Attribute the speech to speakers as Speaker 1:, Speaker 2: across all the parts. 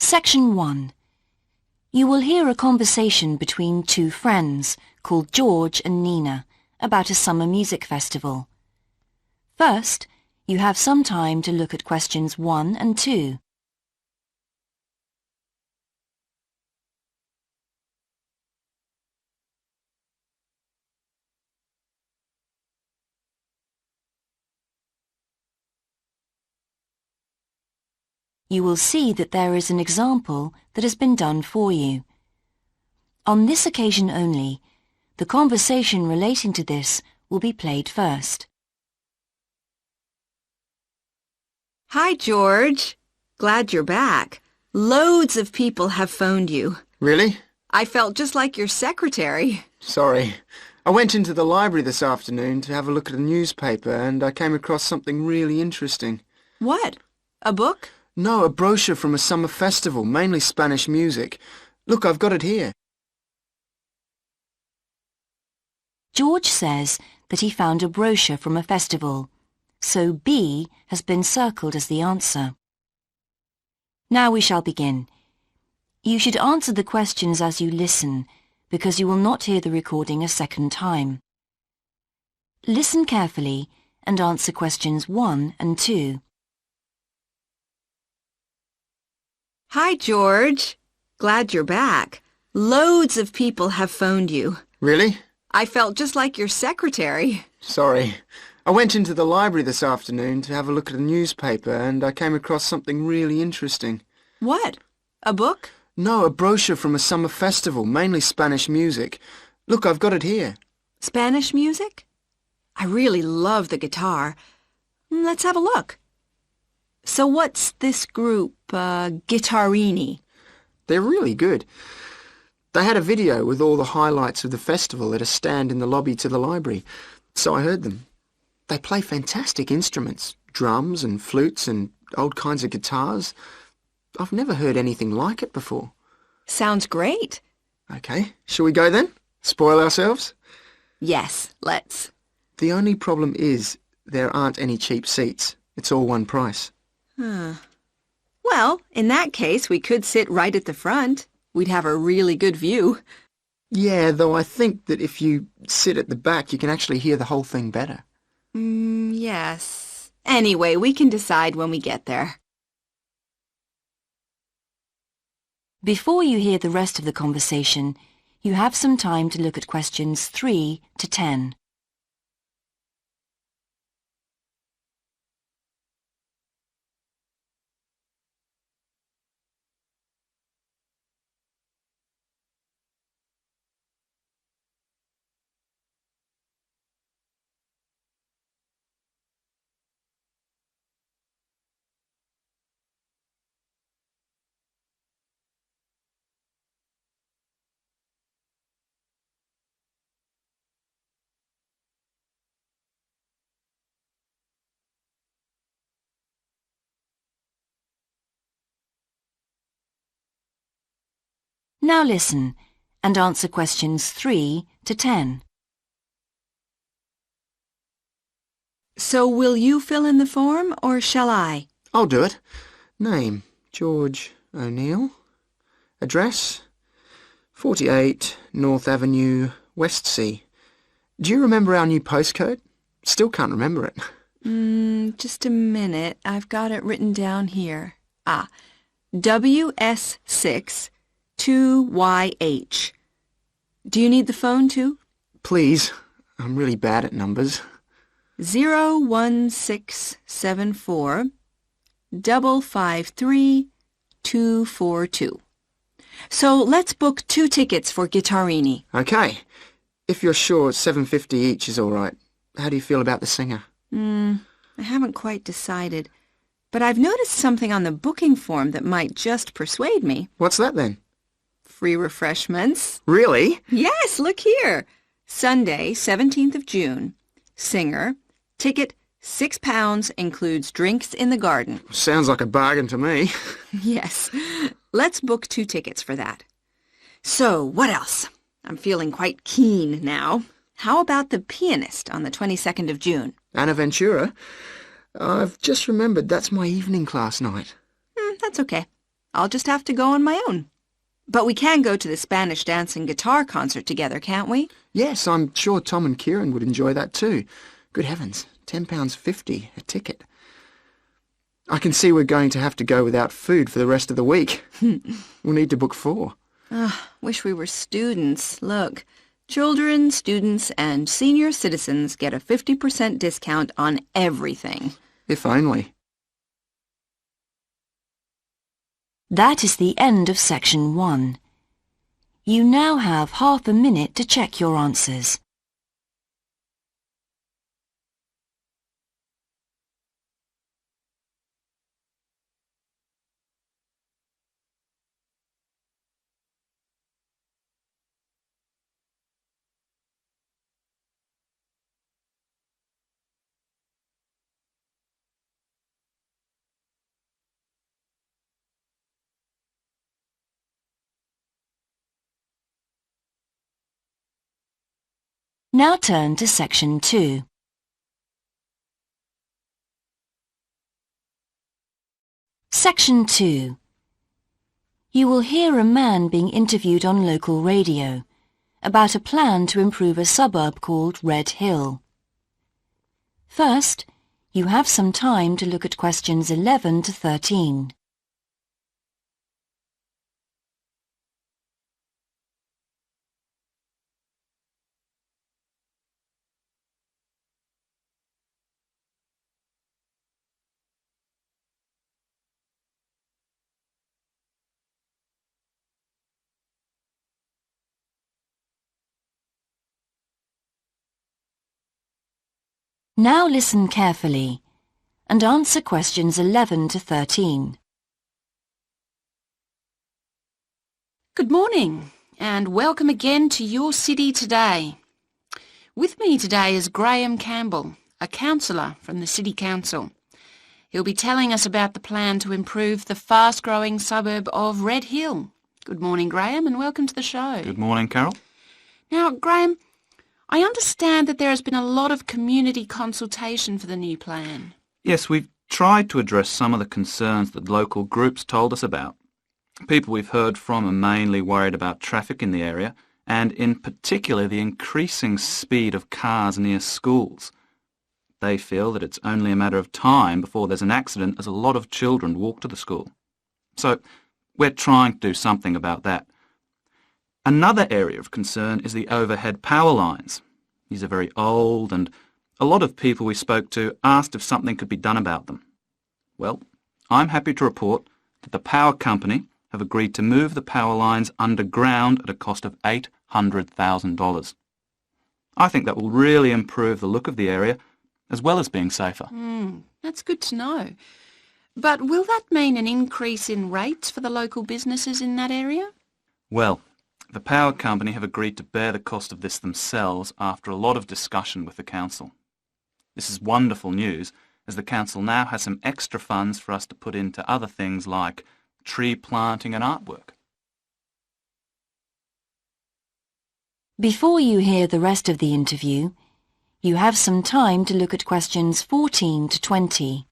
Speaker 1: Section 1. You will hear a conversation between two friends called George and Nina about a summer music festival. First, you have some time to look at questions 1 and 2. You will see that there is an example that has been done for you. On this occasion only, the conversation relating to this will be played first.
Speaker 2: Hi, George. Glad you're back. Loads of people have phoned you.
Speaker 3: Really?
Speaker 2: I felt just like your secretary.
Speaker 3: Sorry. I went into the library this afternoon to have a look at a newspaper and I came across something really interesting.
Speaker 2: What? A book?
Speaker 3: No, a brochure from a summer festival, mainly Spanish music. Look, I've got it here.
Speaker 1: George says that he found a brochure from a festival, so B has been circled as the answer. Now we shall begin. You should answer the questions as you listen, because you will not hear the recording a second time. Listen carefully and answer questions 1 and 2.
Speaker 2: Hi, George. Glad you're back. Loads of people have phoned you.
Speaker 3: Really?
Speaker 2: I felt just like your secretary.
Speaker 3: Sorry. I went into the library this afternoon to have a look at a newspaper and I came across something really interesting.
Speaker 2: What? A book?
Speaker 3: No, a brochure from a summer festival, mainly Spanish music. Look, I've got it here.
Speaker 2: Spanish music? I really love the guitar. Let's have a look. So what's this group, Guittarini?
Speaker 3: They're really good. They had a video with all the highlights of the festival at a stand in the lobby to the library, so I heard them. They play fantastic instruments, drums and flutes and old kinds of guitars. I've never heard anything like it before.
Speaker 2: Sounds great.
Speaker 3: Okay, shall we go then? Spoil ourselves?
Speaker 2: Yes, let's.
Speaker 3: The only problem is there aren't any cheap seats. It's all one price.
Speaker 2: Well, in that case, we could sit right at the front. We'd have a really good view.
Speaker 3: Yeah, though I think that if you sit at the back, you can actually hear the whole thing better.
Speaker 2: Yes. Anyway, we can decide when we get there.
Speaker 1: Before you hear the rest of the conversation, you have some time to look at questions 3 to 10. Now listen and answer questions 3 to 10.
Speaker 2: So will you fill in the form, or shall I?
Speaker 3: I'll do it. Name, George O'Neill. Address, 48 North Avenue, Westsea. Do you remember our new postcode? Still can't remember it.
Speaker 2: Just a minute. I've got it written down here. WS6 2YH. Do you need the phone too?
Speaker 3: Please. I'm really bad at numbers.
Speaker 2: 01674 553 242. So let's book 2 tickets for Guittarini.
Speaker 3: Okay. If you're sure $7.50 each is all right. How do you feel about the singer?
Speaker 2: I haven't quite decided. But I've noticed something on the booking form that might just persuade me.
Speaker 3: What's that then?
Speaker 2: Free refreshments.
Speaker 3: Really?
Speaker 2: Yes, look here. Sunday, 17th of June. Singer. Ticket, £6, includes drinks in the garden.
Speaker 3: Sounds like a bargain to me.
Speaker 2: Yes. Let's book 2 tickets for that. So, what else? I'm feeling quite keen now. How about the pianist on the 22nd of June?
Speaker 3: Anna Ventura? I've just remembered that's my evening class night.
Speaker 2: That's okay. I'll just have to go on my own. But we can go to the Spanish dance and guitar concert together, can't we?
Speaker 3: Yes, I'm sure Tom and Kieran would enjoy that too. Good heavens, £10.50 a ticket. I can see we're going to have to go without food for the rest of the week. We'll need to book 4.
Speaker 2: Wish we were students. Look, children, students, and senior citizens get a 50% discount on everything.
Speaker 3: If only.
Speaker 1: That is the end of section 1. You now have half a minute to check your answers. Now turn to section 2. Section 2. You will hear a man being interviewed on local radio about a plan to improve a suburb called Red Hill. First, you have some time to look at questions 11 to 13. Now listen carefully and answer questions 11 to 13.
Speaker 4: Good morning and welcome again to your city today. With me today is Graham Campbell, a councillor from the City Council. He'll be telling us about the plan to improve the fast-growing suburb of Red Hill. Good morning, Graham, and welcome to the show.
Speaker 5: Good morning, Carol.
Speaker 4: Now, Graham, I understand that there has been a lot of community consultation for the new plan.
Speaker 5: Yes, we've tried to address some of the concerns that local groups told us about. People we've heard from are mainly worried about traffic in the area and in particular the increasing speed of cars near schools. They feel that it's only a matter of time before there's an accident as a lot of children walk to the school. So we're trying to do something about that. Another area of concern is the overhead power lines. These are very old and a lot of people we spoke to asked if something could be done about them. Well, I'm happy to report that the power company have agreed to move the power lines underground at a cost of $800,000. I think that will really improve the look of the area as well as being safer.
Speaker 4: That's good to know. But will that mean an increase in rates for the local businesses in that area?
Speaker 5: Well, the power company have agreed to bear the cost of this themselves after a lot of discussion with the council. This is wonderful news, as the council now has some extra funds for us to put into other things like tree planting and artwork.
Speaker 1: Before you hear the rest of the interview, you have some time to look at questions 14 to 20.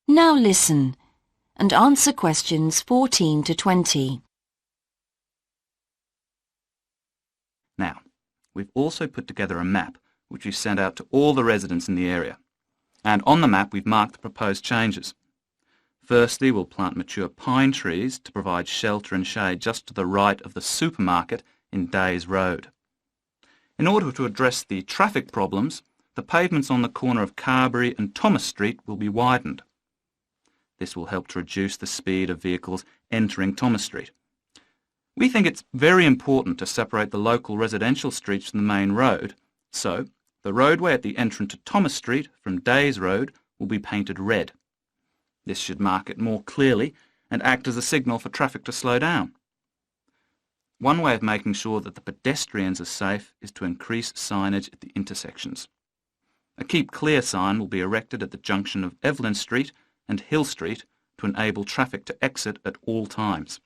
Speaker 1: Now listen and answer questions 14 to 20.
Speaker 5: Now, we've also put together a map which we've sent out to all the residents in the area. And on the map we've marked the proposed changes. Firstly, we'll plant mature pine trees to provide shelter and shade just to the right of the supermarket in Days Road. In order to address the traffic problems, the pavements on the corner of Carberry and Thomas Street will be widened. This will help to reduce the speed of vehicles entering Thomas Street. We think it's very important to separate the local residential streets from the main road, so the roadway at the entrance to Thomas Street from Days Road will be painted red. This should mark it more clearly and act as a signal for traffic to slow down. One way of making sure that the pedestrians are safe is to increase signage at the intersections. A Keep Clear sign will be erected at the junction of Evelyn Street and Hill Street to enable traffic to exit at all times.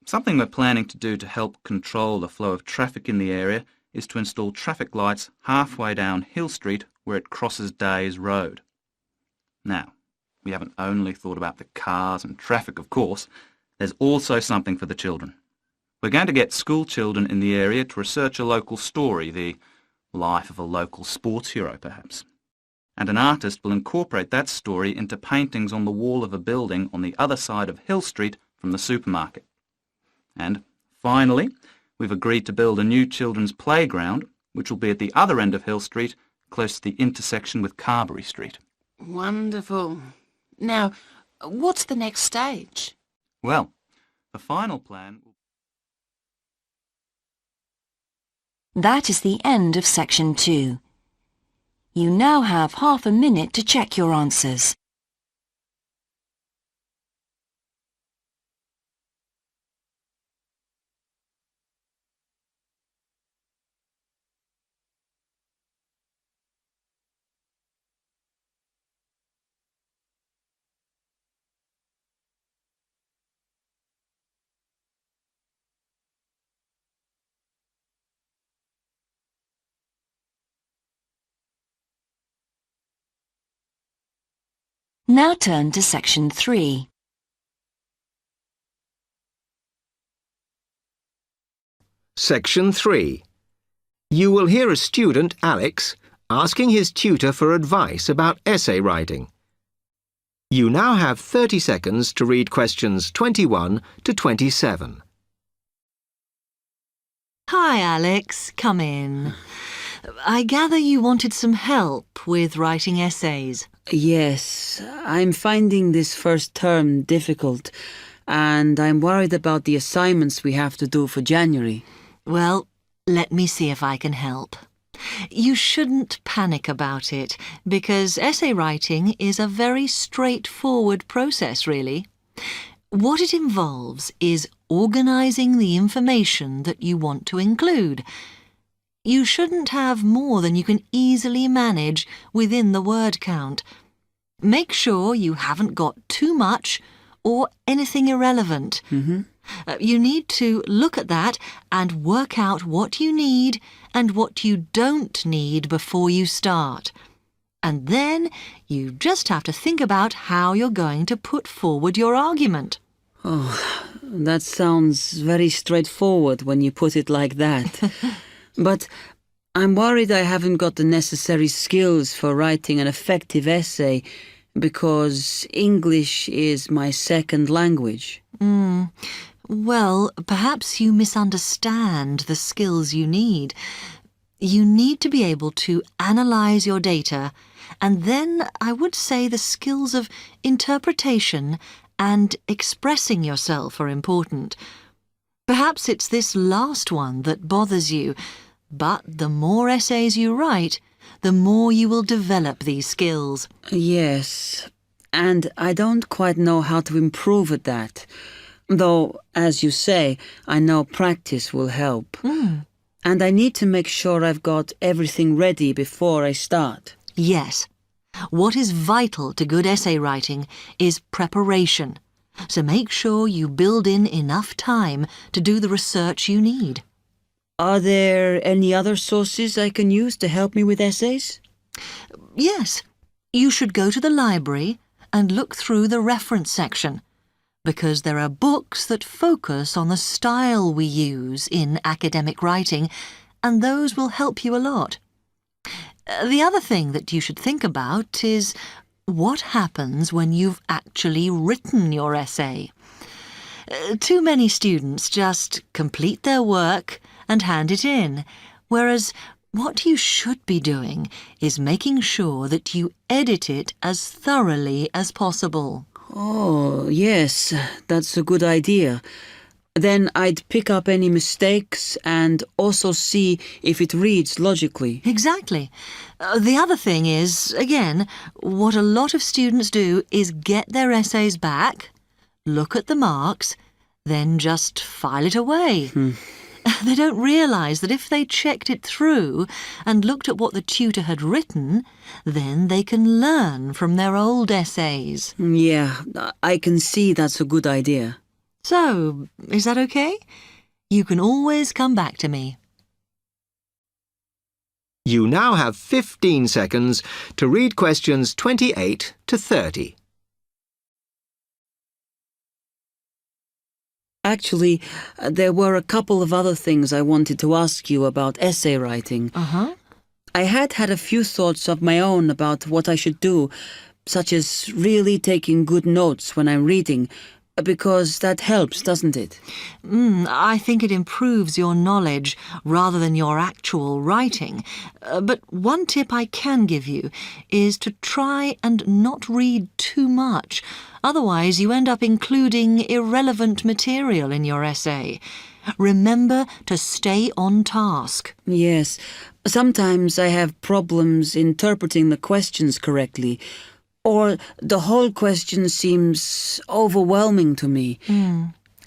Speaker 5: Something we're planning to do to help control the flow of traffic in the area is to install traffic lights halfway down Hill Street where it crosses Days Road. Now, we haven't only thought about the cars and traffic, of course. There's also something for the children. We're going to get school children in the area to research a local story, the life of a local sports hero perhaps. And an artist will incorporate that story into paintings on the wall of a building on the other side of Hill Street from the supermarket. And finally, we've agreed to build a new children's playground, which will be at the other end of Hill Street, close to the intersection with Carberry Street.
Speaker 4: Wonderful. Now, what's the next stage?
Speaker 5: Well, the final plan will...
Speaker 1: That is the end of section 2. You now have half a minute to check your answers. Now turn to section 3.
Speaker 6: Section 3. You will hear a student, Alex, asking his tutor for advice about essay writing. You now have 30 seconds to read questions 21 to 27.
Speaker 7: Hi, Alex. Come in. I gather you wanted some help with writing essays.
Speaker 8: Yes, I'm finding this first term difficult, and I'm worried about the assignments we have to do for January.
Speaker 7: Well, let me see if I can help. You shouldn't panic about it, because essay writing is a very straightforward process, really. What it involves is organising the information that you want to include. You shouldn't have more than you can easily manage within the word count. Make sure you haven't got too much or anything irrelevant. You need to look at that and work out what you need and what you don't need before you start. And then you just have to think about how you're going to put forward your argument.
Speaker 8: Oh, that sounds very straightforward when you put it like that. But I'm worried I haven't got the necessary skills for writing an effective essay because English is my second language.
Speaker 7: Well, perhaps you misunderstand the skills you need. You need to be able to analyse your data, and then I would say the skills of interpretation and expressing yourself are important. Perhaps it's this last one that bothers you, but the more essays you write, the more you will develop these skills.
Speaker 8: Yes, and I don't quite know how to improve at that. Though, as you say, I know practice will help. And I need to make sure I've got everything ready before I start.
Speaker 7: Yes. What is vital to good essay writing is preparation. So make sure you build in enough time to do the research you need.
Speaker 8: Are there any other sources I can use to help me with essays?
Speaker 7: Yes. You should go to the library and look through the reference section, because there are books that focus on the style we use in academic writing, and those will help you a lot. The other thing that you should think about is what happens when you've actually written your essay. Too many students just complete their work and hand it in, whereas what you should be doing is making sure that you edit it as thoroughly as possible.
Speaker 8: Oh, yes, that's a good idea. Then I'd pick up any mistakes and also see if it reads logically.
Speaker 7: Exactly. The other thing is, again, what a lot of students do is get their essays back, look at the marks, then just file it away. They don't realise that if they checked it through and looked at what the tutor had written, then they can learn from their old essays.
Speaker 8: Yeah, I can see that's a good idea.
Speaker 7: So, is that okay? You can always come back to me.
Speaker 6: You now have 15 seconds to read questions 28 to 30.
Speaker 8: Actually, there were a couple of other things I wanted to ask you about essay writing. I had a few thoughts of my own about what I should do, such as really taking good notes when I'm reading, because that helps, doesn't it?
Speaker 7: I think it improves your knowledge rather than your actual writing. But one tip I can give you is to try and not read too much. Otherwise, you end up including irrelevant material in your essay. Remember to stay on task.
Speaker 8: Yes. Sometimes I have problems interpreting the questions correctly, or the whole question seems overwhelming to me.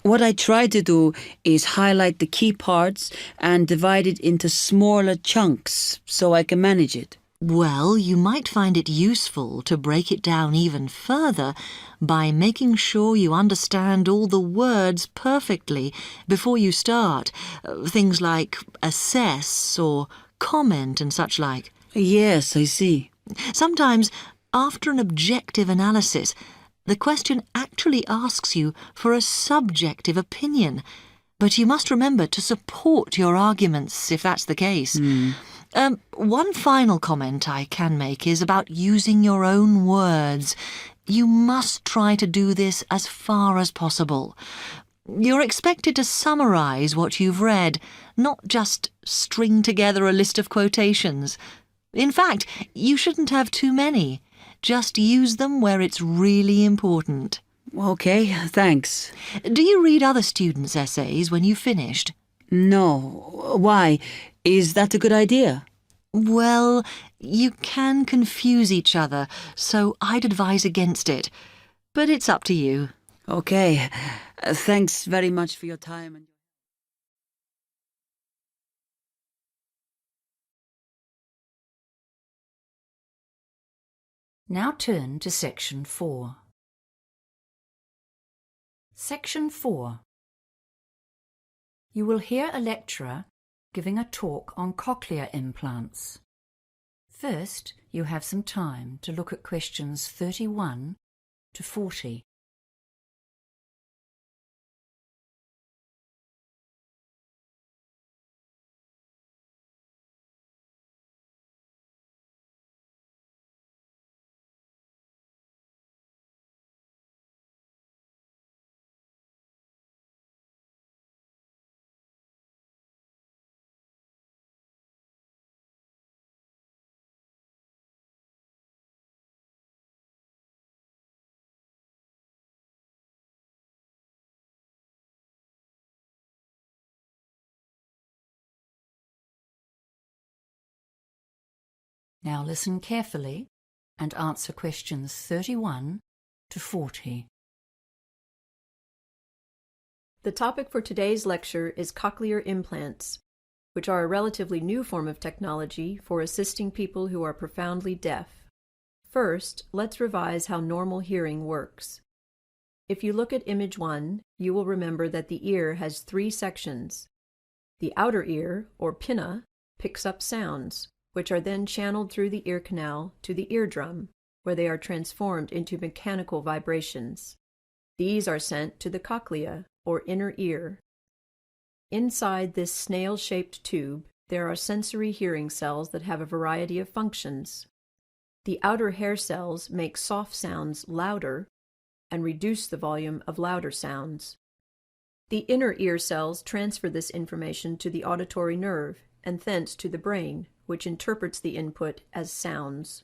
Speaker 8: What I try to do is highlight the key parts and divide it into smaller chunks so I can manage it.
Speaker 7: Well, you might find it useful to break it down even further by making sure you understand all the words perfectly before you start. Things like assess or comment and such like.
Speaker 8: Yes, I see.
Speaker 7: Sometimes, after an objective analysis, the question actually asks you for a subjective opinion. But you must remember to support your arguments if that's the case. One final comment I can make is about using your own words. You must try to do this as far as possible. You're expected to summarise what you've read, not just string together a list of quotations. In fact, you shouldn't have too many. Just use them where it's really important.
Speaker 8: Okay, thanks.
Speaker 7: Do you read other students' essays when you've finished?
Speaker 8: No. Why? Is that a good idea?
Speaker 7: Well, you can confuse each other, so I'd advise against it. But it's up to you.
Speaker 8: Okay. Thanks very much for your time.
Speaker 1: Now turn to Section 4. Section 4. You will hear a lecturer giving a talk on cochlear implants. First, you have some time to look at questions 31 to 40. Now listen carefully and answer questions 31 to 40.
Speaker 9: The topic for today's lecture is cochlear implants, which are a relatively new form of technology for assisting people who are profoundly deaf. First, let's revise how normal hearing works. If you look at image 1, you will remember that the ear has 3 sections. The outer ear, or pinna, picks up sounds, which are then channeled through the ear canal to the eardrum, where they are transformed into mechanical vibrations. These are sent to the cochlea, or inner ear. Inside this snail-shaped tube, there are sensory hearing cells that have a variety of functions. The outer hair cells make soft sounds louder and reduce the volume of louder sounds. The inner ear cells transfer this information to the auditory nerve and thence to the brain, which interprets the input as sounds.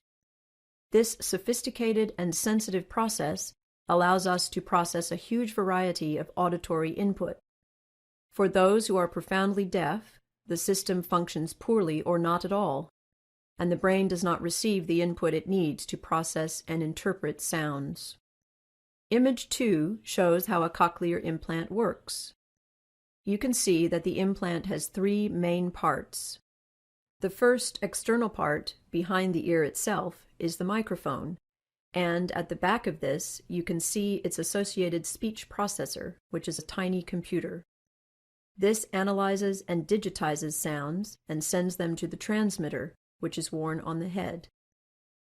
Speaker 9: This sophisticated and sensitive process allows us to process a huge variety of auditory input, For those who are profoundly deaf, the system functions poorly or not at all, and the brain does not receive the input it needs to process and interpret sounds. Image 2 shows how a cochlear implant works. You can see that the implant has three main parts. The first external part, behind the ear itself, is the microphone, and at the back of this you can see its associated speech processor, which is a tiny computer. This analyzes and digitizes sounds and sends them to the transmitter, which is worn on the head.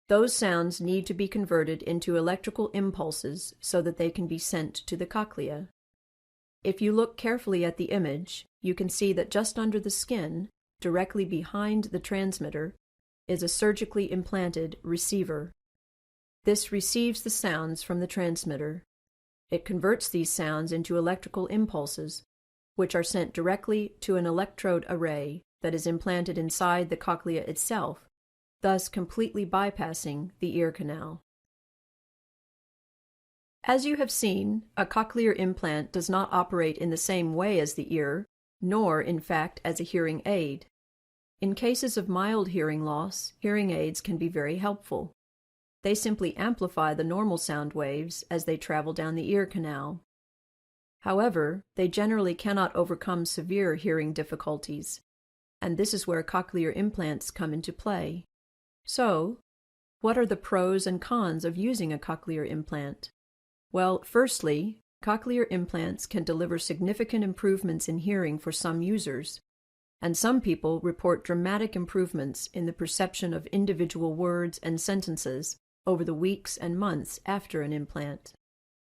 Speaker 9: Those sounds need to be converted into electrical impulses so that they can be sent to the cochlea. If you look carefully at the image, you can see that just under the skin, directly behind the transmitter, is a surgically implanted receiver. This receives the sounds from the transmitter. It converts these sounds into electrical impulses, which are sent directly to an electrode array that is implanted inside the cochlea itself, thus completely bypassing the ear canal. As you have seen, a cochlear implant does not operate in the same way as the ear, nor, in fact, as a hearing aid. In cases of mild hearing loss, hearing aids can be very helpful. They simply amplify the normal sound waves as they travel down the ear canal. However, they generally cannot overcome severe hearing difficulties, and this is where cochlear implants come into play. So, what are the pros and cons of using a cochlear implant? Well, firstly, cochlear implants can deliver significant improvements in hearing for some users, and some people report dramatic improvements in the perception of individual words and sentences over the weeks and months after an implant.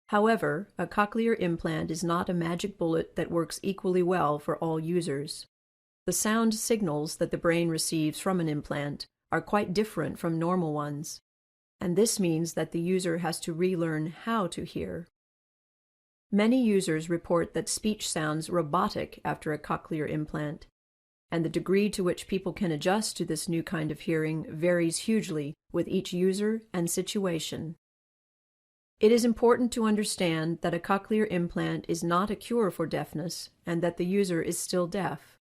Speaker 9: However, a cochlear implant is not a magic bullet that works equally well for all users. The sound signals that the brain receives from an implant are quite different from normal ones, and this means that the user has to relearn how to hear. Many users report that speech sounds robotic after a cochlear implant, and the degree to which people can adjust to this new kind of hearing varies hugely with each user and situation. It is important to understand that a cochlear implant is not a cure for deafness and that the user is still deaf.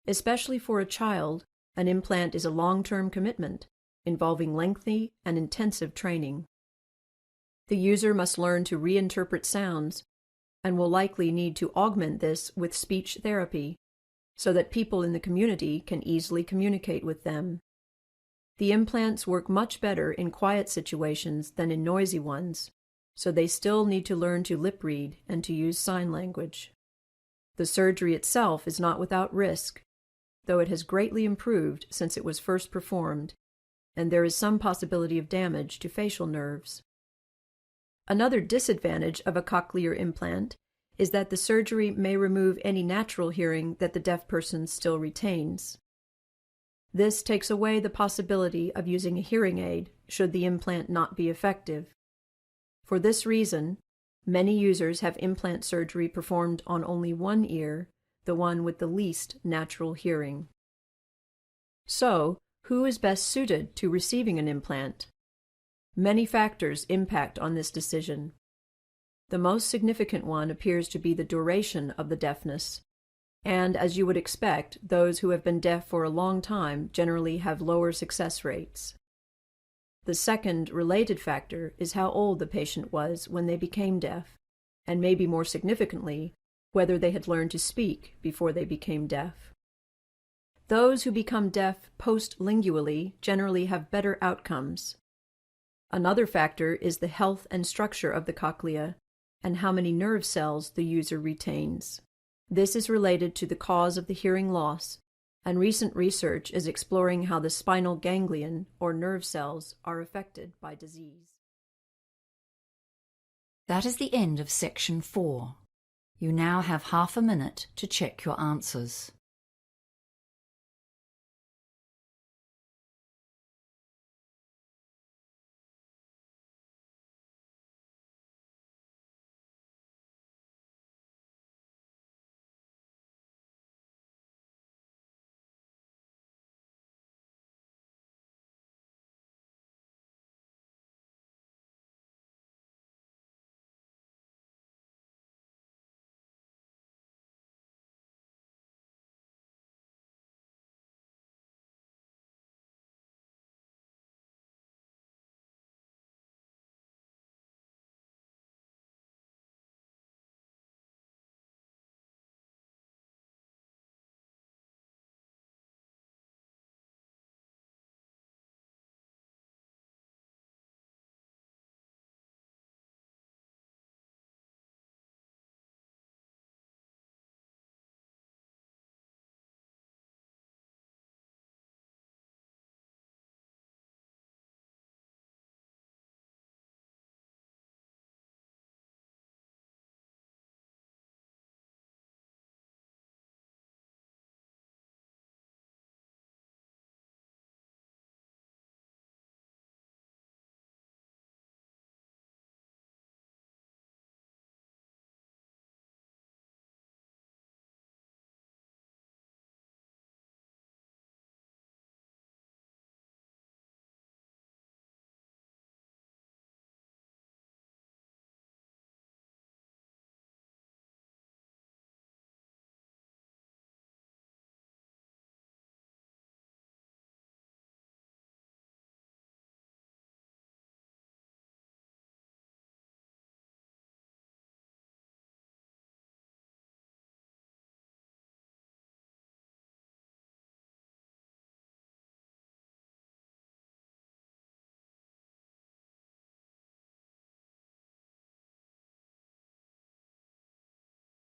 Speaker 9: Especially for a child, an implant is a long-term commitment involving lengthy and intensive training. The user must learn to reinterpret sounds and will likely need to augment this with speech therapy so that people in the community can easily communicate with them. The implants work much better in quiet situations than in noisy ones, so they still need to learn to lip read and to use sign language. The surgery itself is not without risk, though it has greatly improved since it was first performed, and there is some possibility of damage to facial nerves. Another disadvantage of a cochlear implant is that the surgery may remove any natural hearing that the deaf person still retains. This takes away the possibility of using a hearing aid should the implant not be effective. For this reason, many users have implant surgery performed on only one ear, the one with the least natural hearing. So, who is best suited to receiving an implant? Many factors impact on this decision. The most significant one appears to be the duration of the deafness, and as you would expect, those who have been deaf for a long time generally have lower success rates. The second related factor is how old the patient was when they became deaf, and maybe more significantly, whether they had learned to speak before they became deaf. Those who become deaf postlingually generally have better outcomes. Another factor is the health and structure of the cochlea and how many nerve cells the user retains. This is related to the cause of the hearing loss, and recent research is exploring how the spinal ganglion, or nerve cells, are affected by disease.
Speaker 1: That is the end of section 4. You now have half a minute to check your answers.